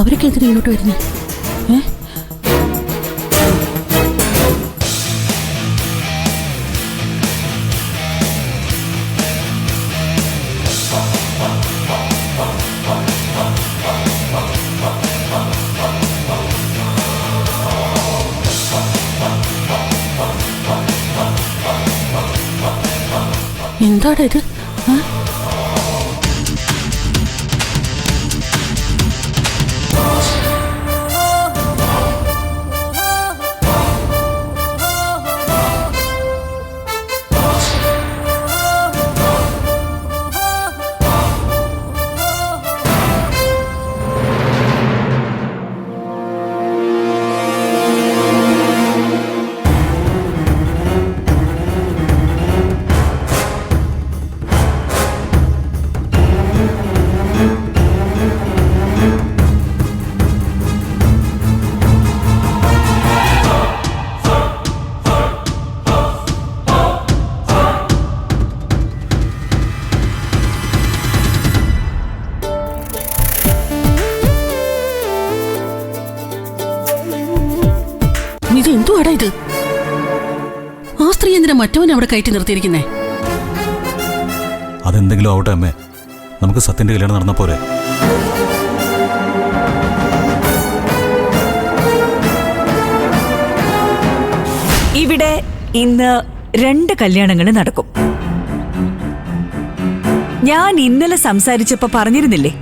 അവരൊക്കെ എന്തിനാ ഇങ്ങോട്ട് വരുന്നേ? എന്താണ് ഇത്? ഇത് എന്തുവാടാ ഇത്? ആ സ്ത്രീ എന്തിനാ മറ്റവനെ അവിടെ കയറ്റി നിർത്തിയിരിക്കുന്നേ? അതെന്തെങ്കിലും ആവട്ടെ അമ്മേ, നമുക്ക് സത്യന്റെ കല്യാണം നടന്ന പോരെ? ഇവിടെ ഇന്ന് 2 കല്യാണങ്ങൾ നടക്കും. ഞാൻ ഇന്നലെ സംസാരിച്ചപ്പോ പറഞ്ഞിരുന്നില്ലേ,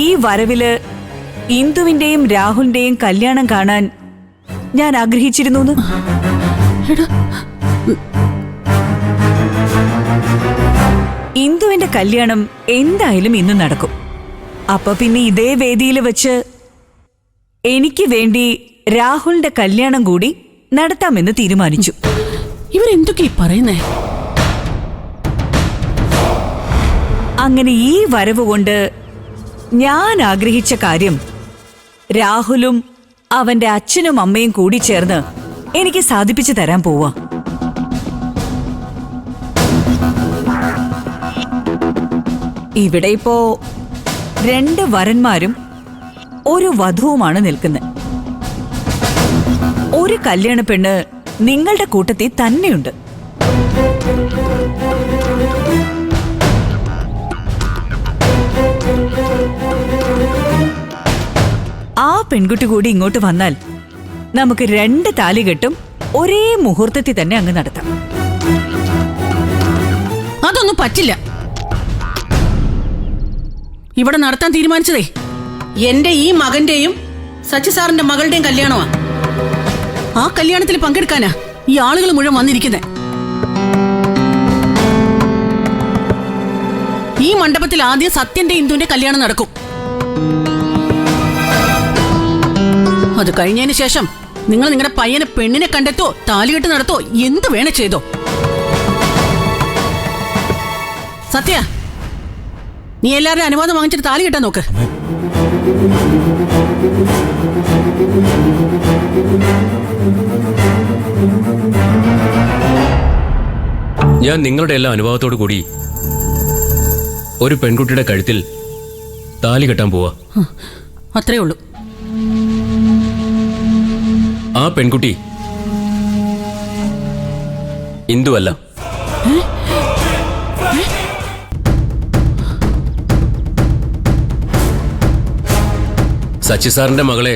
ഈ വരവില് ഇന്ദുവിന്റെയും രാഹുലിന്റെയും കല്യാണം കാണാൻ ഞാൻ ആഗ്രഹിച്ചിരുന്നു. ഇന്ദുവിന്റെ കല്യാണം എന്തായാലും ഇന്ന് നടക്കും. അപ്പൊ പിന്നെ ഇതേ വേദിയിൽ വെച്ച് എനിക്ക് വേണ്ടി രാഹുലിന്റെ കല്യാണം കൂടി നടത്താമെന്ന് തീരുമാനിച്ചു. ഇവരെന്തൊക്കെയാ പറയുന്നേ? അങ്ങനെ ഈ വരവ് കൊണ്ട് ഞാൻ ആഗ്രഹിച്ച കാര്യം രാഹുലും അവന്റെ അച്ഛനും അമ്മയും കൂടി ചേർന്ന് എനിക്ക് സാധിപ്പിച്ചു തരാൻ പോവാ. ഇവിടെ ഇപ്പോ 2 വരന്മാരും ഒരു വധുവുമാണ് നിൽക്കുന്നത്. ഒരു കല്യാണ പെണ്ണ് നിങ്ങളുടെ കൂട്ടത്തിൽ തന്നെയുണ്ട്. ആ പെൺകുട്ടി കൂടി ഇങ്ങോട്ട് വന്നാൽ നമുക്ക് 2 താലികെട്ടും ഒരേ മുഹൂർത്തത്തിൽ തന്നെ അങ്ങ് നടത്താം. അതൊന്നും പറ്റില്ല. ഇവിടെ നടത്താൻ തീരുമാനിച്ചതേ എന്റെ ഈ മകന്റെയും സച്ചി സാറിന്റെ മകളുടെയും കല്യാണമാ. ആ കല്യാണത്തിൽ പങ്കെടുക്കാനാ ഈ ആളുകൾ മുഴുവൻ വന്നിരിക്കുന്നേ. ഈ മണ്ഡപത്തിൽ ആദ്യം സത്യന്റെ ഇന്ദുവിന്റെ കല്യാണം നടക്കും. അത് കഴിഞ്ഞതിന് ശേഷം നിങ്ങൾ നിങ്ങളുടെ പയ്യനെ പെണ്ണിനെ കണ്ടെത്തോ താലികെട്ട് നടത്തോ എന്ത് വേണേ ചെയ്തോ. സത്യ, നീ എല്ലാവരും അനുവാദം വാങ്ങിച്ചിട്ട് താലി കെട്ടാൻ നോക്ക്. ഞാൻ നിങ്ങളുടെ എല്ലാ അനുഭവത്തോടു കൂടി ഒരു പെൺകുട്ടിയുടെ കഴുത്തിൽ താലി കെട്ടാൻ പോവാ. അത്രേ ഉള്ളൂ. ആ പെൺകുട്ടി ഇന്ദുവല്ല. സച്ചി സാറിന്റെ മകളെ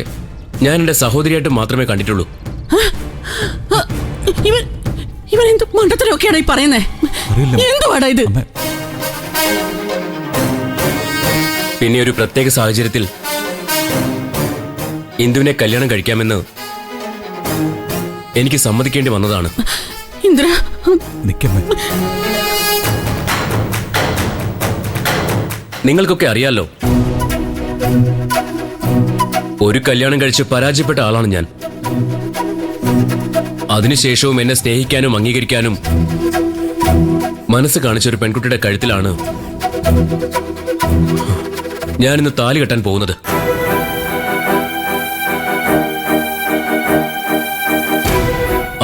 ഞാൻ എന്റെ സഹോദരിയായിട്ട് മാത്രമേ കണ്ടിട്ടുള്ളൂ. ഇവൻ എന്ത് മണ്ടത്തിലൊക്കെയാണ് ഈ പറയുന്നേ? എന്തുവാടാ ഇത്? പിന്നെ ഒരു പ്രത്യേക സാഹചര്യത്തിൽ ഇന്ദുവിനെ കല്യാണം കഴിക്കാമെന്ന് എനിക്ക് സമ്മതിക്കേണ്ടി വന്നതാണ്. ഇന്ദ്ര, നിങ്ങൾക്കൊക്കെ അറിയാലോ, ഒരു കല്യാണം കഴിച്ച് പരാജയപ്പെട്ട ആളാണ് ഞാൻ. അതിനുശേഷവും എന്നെ സ്നേഹിക്കാനും അംഗീകരിക്കാനും മനസ്സ് കാണിച്ച ഒരു പെൺകുട്ടിയുടെ കഴുത്തിലാണ് ഞാനിന്ന് താലി കെട്ടാൻ പോകുന്നത്.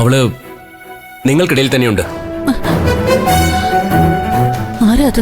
അവള് നിങ്ങൾക്കിടയിൽ തന്നെയുണ്ട്. ആരാ അത്?